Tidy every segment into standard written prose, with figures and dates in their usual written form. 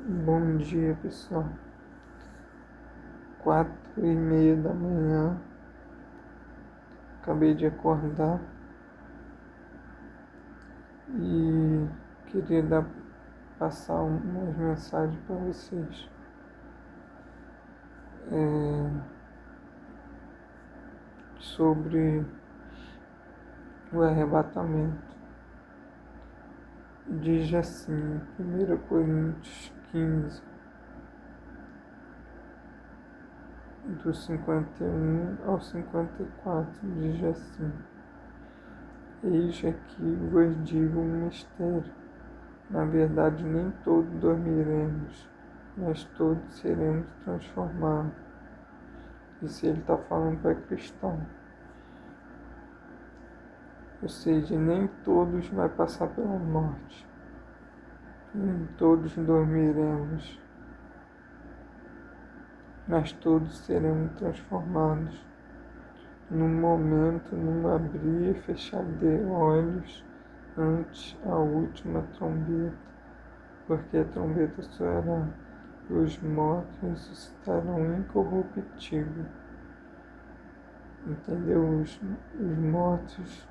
Bom dia, pessoal. 4:30 da manhã. Acabei de acordar e queria passar umas mensagens para vocês. Sobre o arrebatamento. Diz assim, 1 Coríntios 15, do 51 ao 54, diz assim: Eis aqui vos digo um mistério. Na verdade, nem todos dormiremos, mas todos seremos transformados. Isso ele está falando para cristão. Ou seja, nem todos vai passar pela morte. Nem todos dormiremos, mas todos seremos transformados. Num momento, num abrir e fechar de olhos, antes a última trombeta, porque a trombeta soará, e os mortos ressuscitarão incorruptível. Entendeu? Os mortos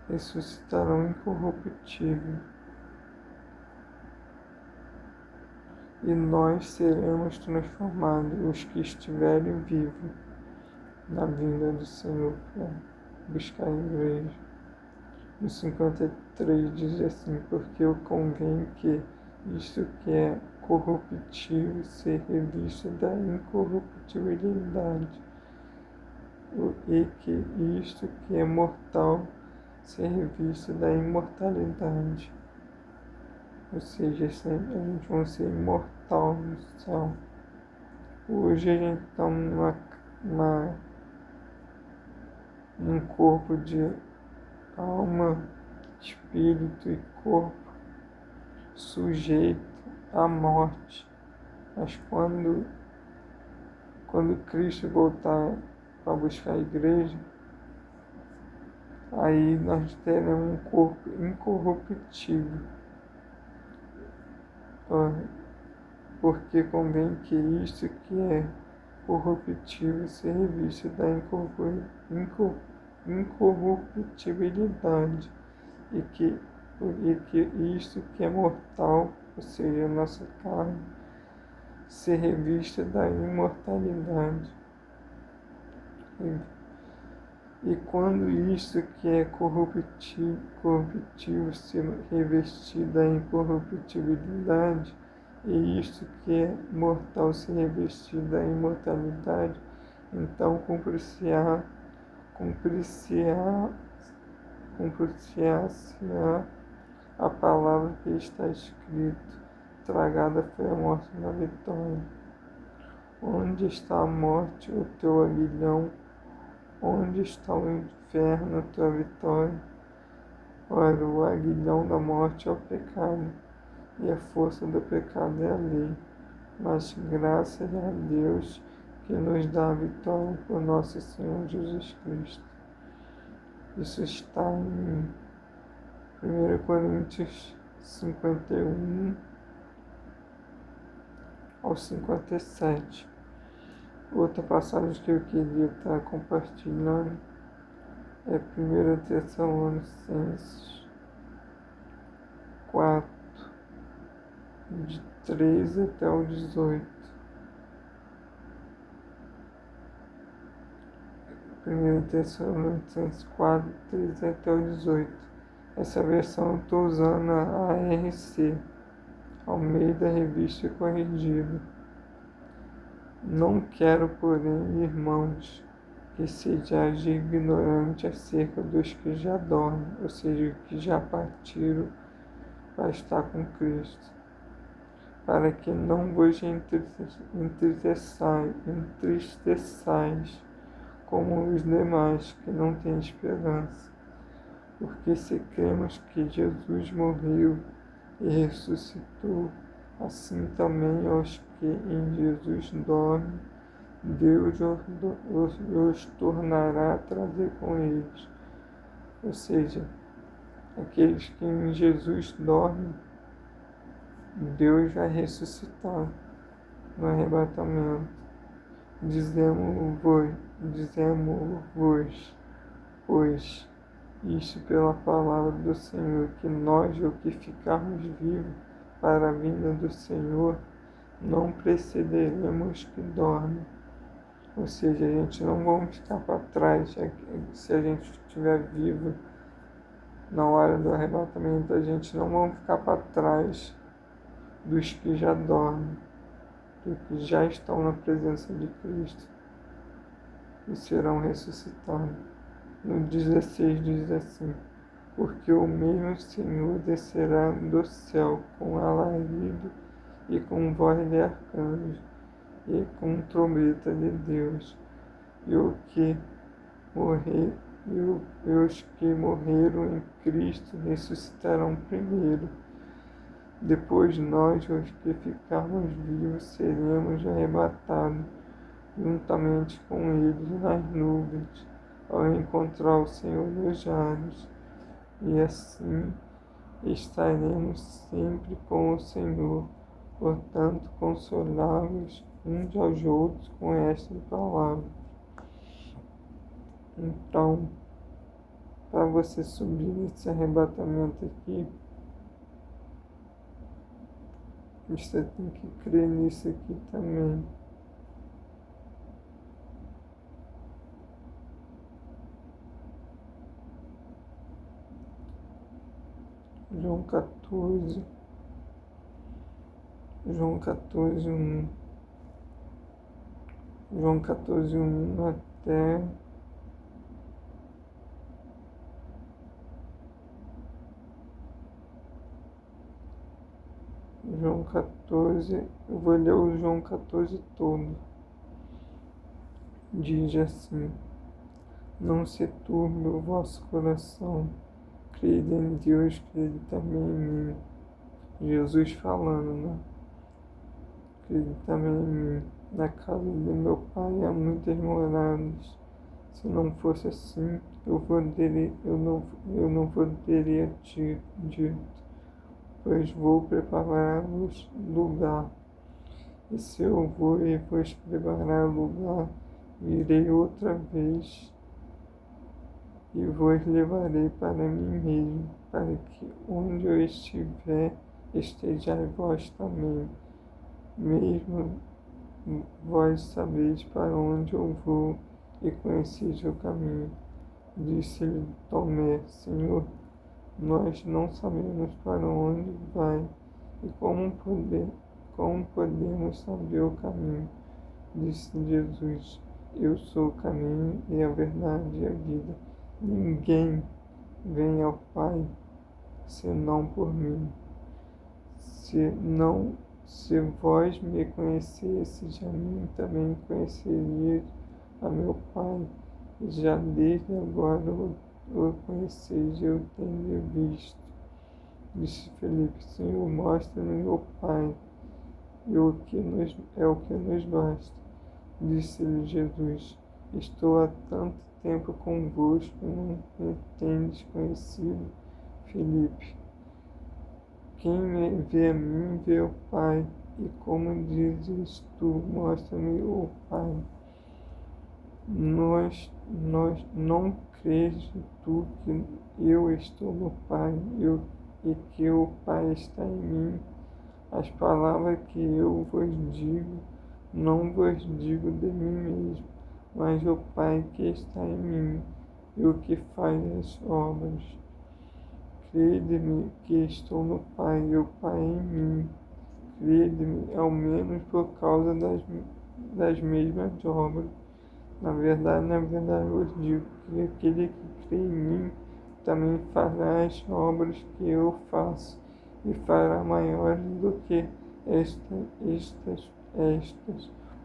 ressuscitarão incorruptível. E nós seremos transformados, os que estiverem vivos, na vinda do Senhor para buscar a igreja. No 53 diz assim: porque eu convém que isto que é corruptível ser revisto da incorruptibilidade, e que isto que é mortal ser revisto da imortalidade. Ou seja, a gente vai ser imortal no céu. Hoje a gente está num corpo de alma, espírito e corpo sujeito à morte. Mas quando Cristo voltar para buscar a igreja, aí nós teremos um corpo incorruptível. Porque convém que isto que é corruptível seja revisto da incorruptibilidade, e que isto que é mortal, ou seja, a nossa carne, ser revista da imortalidade. E quando isto que é corruptível se revestir da incorruptibilidade, e isto que é mortal se revestir da imortalidade, então cumprir-se-á a palavra que está escrito: tragada foi a morte na vitória. Onde está a morte, o teu aguilhão? Onde está o inferno, a tua vitória? Ora, o aguilhão da morte é o pecado, e a força do pecado é a lei. Mas graças a Deus que nos dá a vitória por nosso Senhor Jesus Cristo. Isso está em 1 Coríntios 51 ao 57. Outra passagem que eu queria estar compartilhando é 1 Tessalonicenses 4, de 13 até o 18. 1 Tessalonicenses 4, 13 até o 18. Essa versão eu estou usando a ARC, Almeida Revista Corrigida. Não quero, porém, irmãos, que sejais ignorantes acerca dos que já dormem, ou seja, que já partiram para estar com Cristo, para que não vos entristeçais como os demais que não têm esperança. Porque se cremos que Jesus morreu e ressuscitou, assim também aos que em Jesus dormem, Deus os tornará a trazer com eles. Ou seja, aqueles que em Jesus dormem, Deus vai ressuscitar no arrebatamento. Dizemos-vos, pois, isto pela palavra do Senhor, que nós, o que ficarmos vivos para a vinda do Senhor, não precederemos que dorme. Ou seja, a gente não vamos ficar para trás. Se a gente estiver vivo na hora do arrebatamento, a gente não vamos ficar para trás dos que já dormem, dos que já estão na presença de Cristo e serão ressuscitados. No 16 diz assim: porque o mesmo Senhor descerá do céu com alarido e com voz de arcanjo e com trombeta de Deus, e os que morreram em Cristo ressuscitarão primeiro. Depois nós, os que ficarmos vivos, seremos arrebatados juntamente com eles nas nuvens, ao encontrar o Senhor nos ares, e assim estaremos sempre com o Senhor. Portanto, consolai-vos uns aos outros com esta palavra. Então, para você subir nesse arrebatamento aqui, você tem que crer nisso aqui também. João 14, 1. João 14, 1 até João 14, eu vou ler o João 14 todo. Diz assim: não se turbe o vosso coração, crede em Deus, crede também em mim. Jesus falando, né? Crede também em mim. Na casa de meu pai há muitas moradas. Se não fosse assim, eu não teria dito, pois vou preparar-vos lugar. E se eu vou e vos preparar lugar, virei outra vez e vos levarei para mim mesmo, para que onde eu estiver, estejais vós também. Mesmo vós sabeis para onde eu vou e conheceis o caminho. Disse-lhe Tomé: Senhor, nós não sabemos para onde vai e como podemos saber o caminho? Disse Jesus: eu sou o caminho e a verdade e a vida. Ninguém vem ao Pai senão por mim. Se vós me conhecesseis, a mim também conhecerias a meu Pai. Já desde agora o conheceis, eu tenho visto. Disse Felipe: Senhor, mostra-me o Pai, e o que nos basta. Disse-lhe Jesus: estou há tanto tempo convosco e não me tendes conhecido, Felipe. Quem me vê a mim, vê o Pai. E como dizes tu, mostra-me o Pai. Não crês tu que eu estou no Pai e que o Pai está em mim? As palavras que eu vos digo, não vos digo de mim mesmo, mas o Pai que está em mim e o que faz as obras. Crede-me que estou no Pai e o Pai em mim. Crede-me, ao menos por causa das mesmas obras. Na verdade, vos digo que aquele que crê em mim também fará as obras que eu faço, e fará maiores do que estas,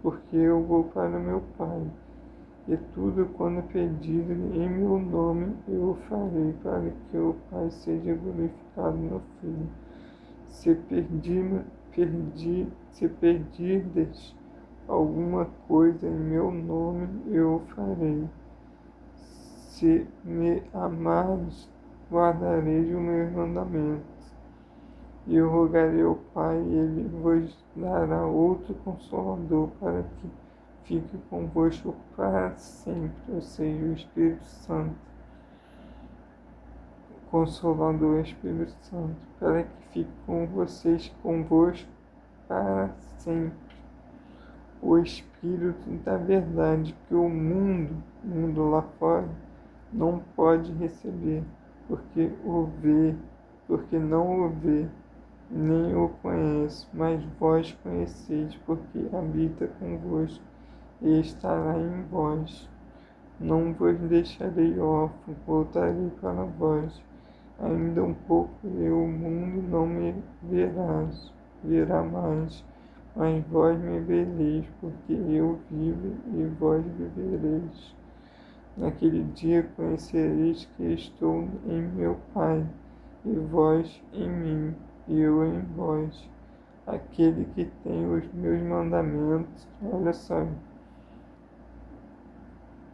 porque eu vou para meu Pai. E tudo quando pedido em meu nome eu o farei, para que o Pai seja glorificado no Filho. Se pedirdes alguma coisa em meu nome, eu o farei. Se me amardes, guardareis os meus mandamentos. E eu rogarei ao Pai, e Ele vos dará outro Consolador para que fique convosco para sempre, ou seja, o Espírito Santo. Consolador Espírito Santo, para que fique com vocês, convosco para sempre. O Espírito da verdade que o mundo lá fora, não pode receber, porque não o vê, nem o conhece, mas vós conheceis, porque habita convosco e estará em vós. Não vos deixarei órfãos, voltarei para vós. Ainda um pouco e o mundo não me verá mais, mas vós me vereis, porque eu vivo e vós vivereis. Naquele dia conhecereis que estou em meu Pai, e vós em mim, e eu em vós. Aquele que tem os meus mandamentos, olha só,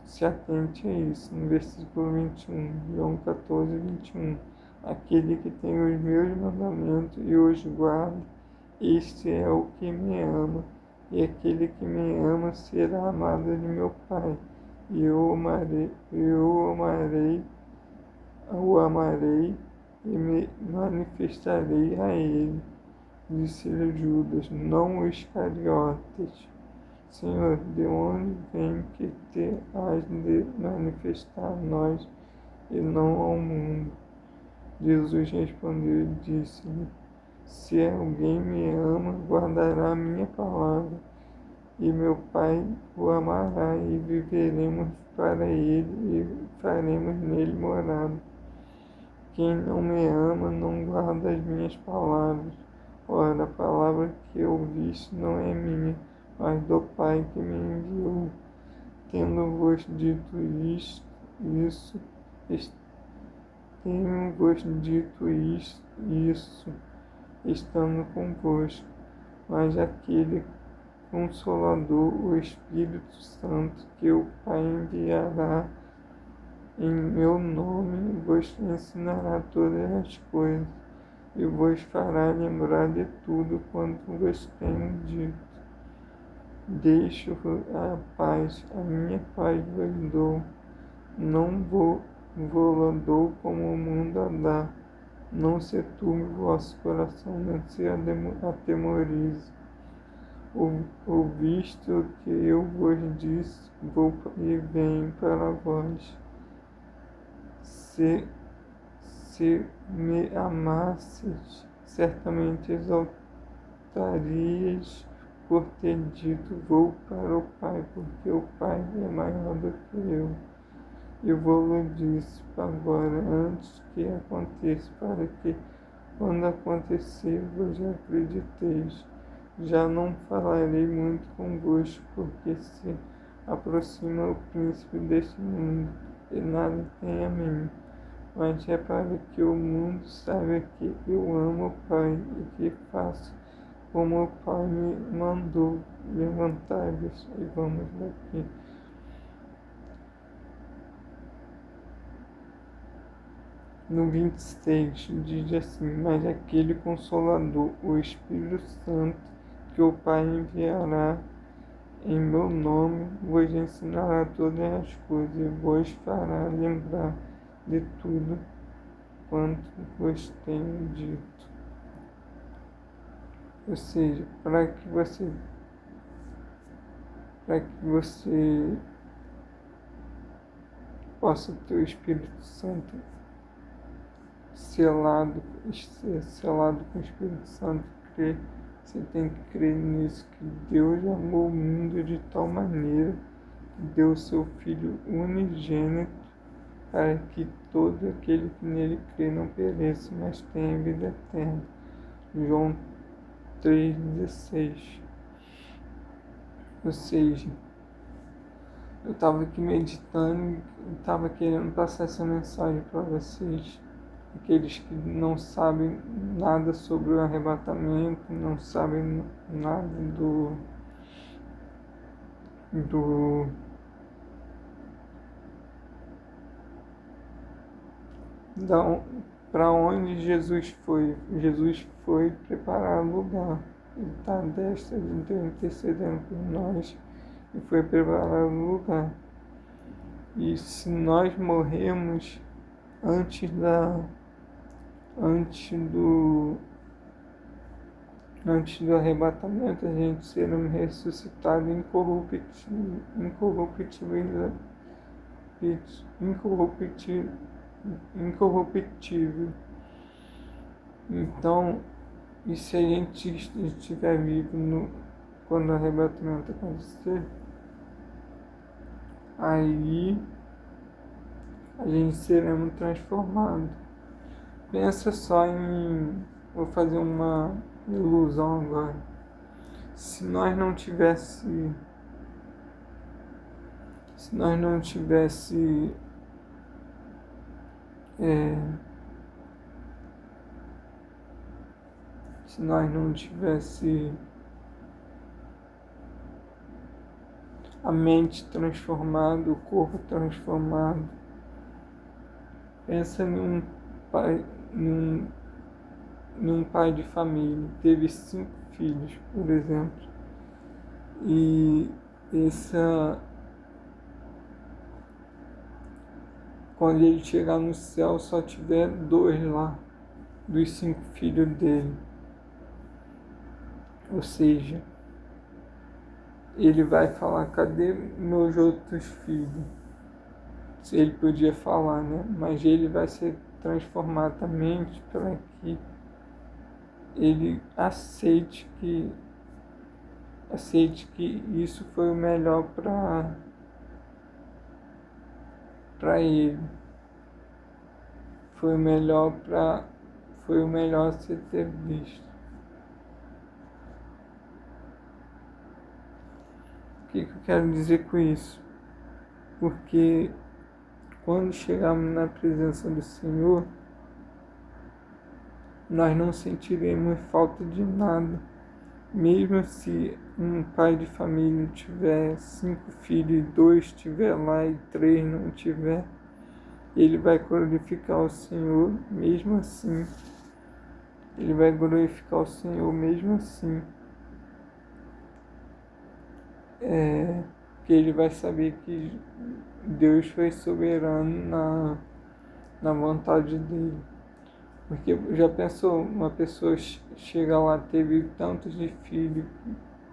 se atente a isso, no versículo 21, João 14, 21. Aquele que tem os meus mandamentos e os guarda, este é o que me ama, e aquele que me ama será amado de meu Pai, e o amarei e me manifestarei a ele. Disse-lhe Judas, não os Iscariotes: Senhor, de onde vem que te has de manifestar a nós e não ao mundo? Jesus respondeu e disse-lhe, se alguém me ama, guardará a minha palavra, e meu Pai o amará, e viveremos para ele, e faremos nele morada. Quem não me ama, não guarda as minhas palavras. Ora, a palavra que ouviste não é minha, mas do Pai que me enviou. Tendo-vos dito isso, tenho-vos dito isso, estando convosco. Mas aquele Consolador, o Espírito Santo, que o Pai enviará em meu nome, vos ensinará todas as coisas e vos fará lembrar de tudo quanto vos tenho dito. Deixo-vos a paz, a minha paz vos dou. Não vou dou como o mundo a dá. Não se turbe o vosso coração, nem se atemorize. Ouviste o que eu vos disse, vou e venho para vós. Se me amasses, certamente exaltarias por ter dito, vou para o Pai, porque o Pai é maior do que eu. Eu vou-lhe disse agora, antes que aconteça, para que, quando acontecer, vos acrediteis. Já não falarei muito convosco, porque se aproxima o príncipe deste mundo, e nada tem a mim. Mas é para que o mundo saiba que eu amo o Pai e que faço como o Pai me mandou. Levantai-vos e vamos daqui. No 26 diz assim, mas aquele Consolador, o Espírito Santo, que o Pai enviará em meu nome, vos ensinará todas as coisas e vos fará lembrar de tudo quanto vos tenho dito. Ou seja, para que você possa ter o Espírito Santo selado com o Espírito Santo, você tem que crer nisso, que Deus amou o mundo de tal maneira que deu o seu Filho unigênito para que todo aquele que nele crê não pereça, mas tenha vida eterna. João 3,16. Ou seja, eu estava aqui meditando, estava querendo passar essa mensagem para vocês, aqueles que não sabem nada sobre o arrebatamento, não sabem nada para onde Jesus foi. Jesus foi preparar o lugar. Ele está à destra de Deus intercedendo por nós e foi preparar o lugar. E se nós morrermos antes antes do antes do arrebatamento, a gente será ressuscitado incorruptível. Então, e se a gente estiver vivo quando o arrebatamento acontecer, aí a gente seremos transformados. Pensa só vou fazer uma ilusão agora. Se nós não tivesse se nós não tivesse se nós não tivesse a mente transformada, o corpo transformado, pensa num pai de família, teve 5 filhos, por exemplo, e quando ele chegar no céu só tiver 2 lá, dos 5 filhos dele. Ou seja, ele vai falar, cadê meus outros filhos? Se ele podia falar, né? Mas ele vai ser transformado também para que ele aceite que isso foi o melhor para ele. Foi o melhor a se ter visto. O que eu quero dizer com isso? Porque quando chegarmos na presença do Senhor, nós não sentiremos falta de nada. Mesmo se um pai de família tiver 5 filhos e 2 tiver lá e 3 não tiver, ele vai glorificar o Senhor mesmo assim. Ele vai glorificar o Senhor mesmo assim. Porque ele vai saber que Deus foi soberano na vontade dele. Porque já pensou, uma pessoa chega lá, teve tantos de filhos,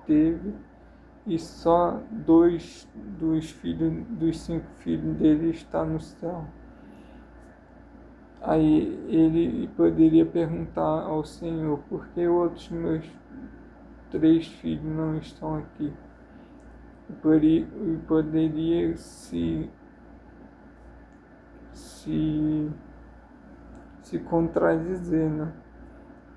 e só 2 dos 5 filhos dele está no céu. Aí ele poderia perguntar ao Senhor, por que outros meus 3 filhos não estão aqui? E poderia se contradizer, né?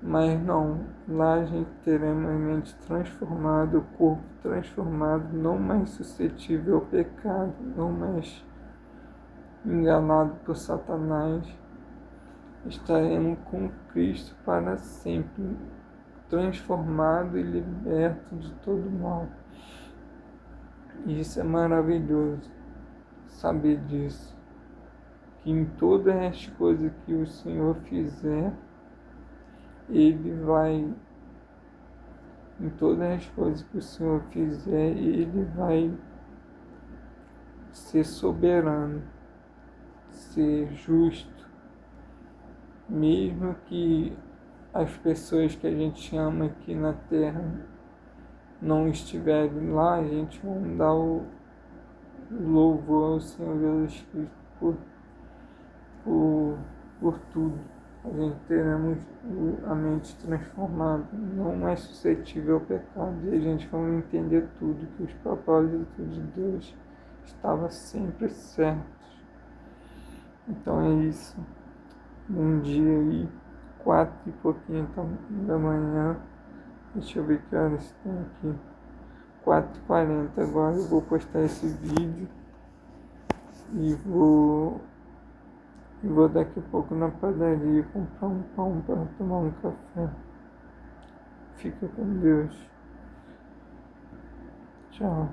Mas não, lá a gente teremos a mente transformada, o corpo transformado, não mais suscetível ao pecado, não mais enganado por Satanás. Estaremos com Cristo para sempre, transformado e liberto de todo mal. E isso é maravilhoso, saber disso. Que em todas as coisas que o Senhor fizer, em todas as coisas que o Senhor fizer, Ele vai ser soberano, ser justo. Mesmo que as pessoas que a gente ama aqui na Terra não estiverem lá, a gente vai dar o louvor ao Senhor Jesus Cristo por tudo. A gente teremos a mente transformada, não mais suscetível ao pecado, e a gente vai entender tudo, que os propósitos de Deus estavam sempre certos. Então é isso. Um dia aí, 4 e pouquinho da manhã, deixa eu ver que horas tem aqui, 4h40 agora. Eu vou postar esse vídeo e vou daqui a pouco na padaria comprar um pão para tomar um café. Fica com Deus. Tchau.